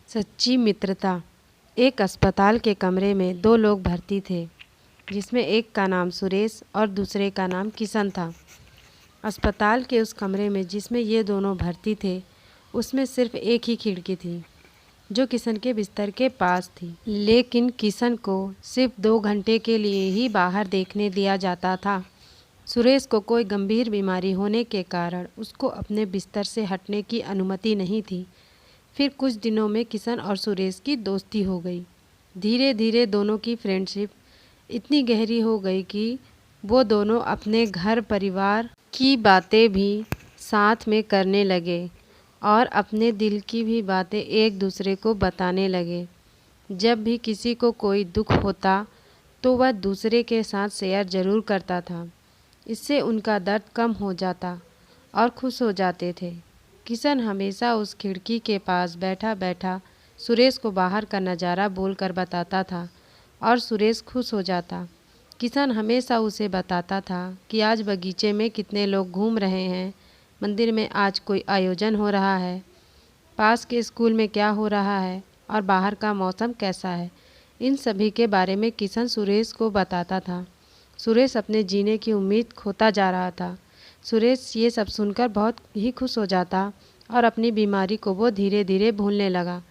सच्ची मित्रता। एक अस्पताल के कमरे में दो लोग भर्ती थे, जिसमें एक का नाम सुरेश और दूसरे का नाम किशन था। अस्पताल के उस कमरे में जिसमें ये दोनों भर्ती थे, उसमें सिर्फ एक ही खिड़की थी, जो किशन के बिस्तर के पास थी। लेकिन किशन को सिर्फ 2 घंटे के लिए ही बाहर देखने दिया जाता था। सुरेश को कोई गंभीर बीमारी होने के कारण उसको अपने बिस्तर से हटने की अनुमति नहीं थी। फिर कुछ दिनों में किशन और सुरेश की दोस्ती हो गई। धीरे धीरे दोनों की फ्रेंडशिप इतनी गहरी हो गई कि वो दोनों अपने घर परिवार की बातें भी साथ में करने लगे और अपने दिल की भी बातें एक दूसरे को बताने लगे। जब भी किसी को कोई दुख होता तो वह दूसरे के साथ शेयर ज़रूर करता था। इससे उनका दर्द कम हो जाता और खुश हो जाते थे। किशन हमेशा उस खिड़की के पास बैठा बैठा सुरेश को बाहर का नज़ारा बोलकर बताता था और सुरेश खुश हो जाता। किशन हमेशा उसे बताता था कि आज बगीचे में कितने लोग घूम रहे हैं, मंदिर में आज कोई आयोजन हो रहा है, पास के स्कूल में क्या हो रहा है और बाहर का मौसम कैसा है। इन सभी के बारे में किशन सुरेश को बताता था। सुरेश अपने जीने की उम्मीद खोता जा रहा था। सुरेश ये सब सुनकर बहुत ही खुश हो जाता और अपनी बीमारी को वो धीरे धीरे भूलने लगा।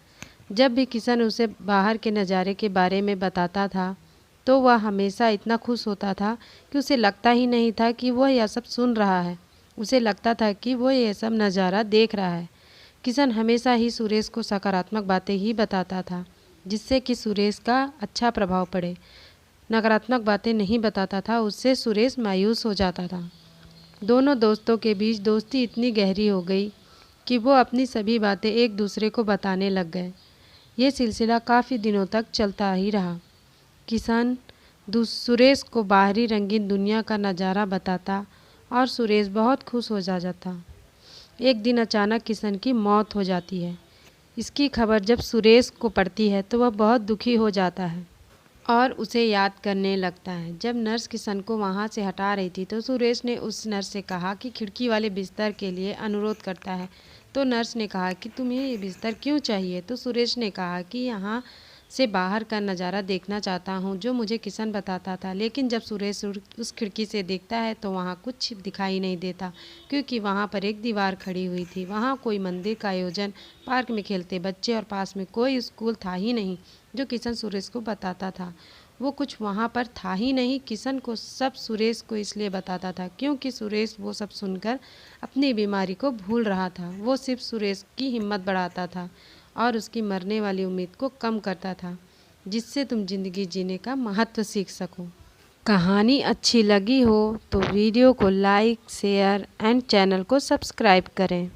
जब भी किशन उसे बाहर के नज़ारे के बारे में बताता था तो वह हमेशा इतना खुश होता था कि उसे लगता ही नहीं था कि वह यह सब सुन रहा है। उसे लगता था कि वो यह सब नज़ारा देख रहा है। किशन हमेशा ही सुरेश को सकारात्मक बातें ही बताता था, जिससे कि सुरेश का अच्छा प्रभाव पड़े। नकारात्मक बातें नहीं बताता था, उससे सुरेश मायूस हो जाता था। दोनों दोस्तों के बीच दोस्ती इतनी गहरी हो गई कि वो अपनी सभी बातें एक दूसरे को बताने लग गए। ये सिलसिला काफ़ी दिनों तक चलता ही रहा। किशन सुरेश को बाहरी रंगीन दुनिया का नज़ारा बताता और सुरेश बहुत खुश हो जाता। एक दिन अचानक किशन की मौत हो जाती है। इसकी खबर जब सुरेश को पड़ती है तो वह बहुत दुखी हो जाता है और उसे याद करने लगता है। जब नर्स किशन को वहाँ से हटा रही थी तो सुरेश ने उस नर्स से कहा कि खिड़की वाले बिस्तर के लिए अनुरोध करता है। तो नर्स ने कहा कि तुम्हें ये बिस्तर क्यों चाहिए? तो सुरेश ने कहा कि यहाँ से बाहर का नज़ारा देखना चाहता हूँ, जो मुझे किशन बताता था। लेकिन जब सुरेश उस खिड़की से देखता है तो वहाँ कुछ दिखाई नहीं देता, क्योंकि वहाँ पर एक दीवार खड़ी हुई थी। वहाँ कोई मंदिर का आयोजन, पार्क में खेलते बच्चे और पास में कोई स्कूल था ही नहीं, जो किशन सुरेश को बताता था। वो कुछ वहाँ पर था ही नहीं। किशन को सब सुरेश को इसलिए बताता था क्योंकि सुरेश वो सब सुनकर अपनी बीमारी को भूल रहा था। वो सिर्फ सुरेश की हिम्मत बढ़ाता था और उसकी मरने वाली उम्मीद को कम करता था, जिससे तुम ज़िंदगी जीने का महत्व सीख सको। कहानी अच्छी लगी हो तो वीडियो को लाइक, शेयर एंड चैनल को सब्सक्राइब करें।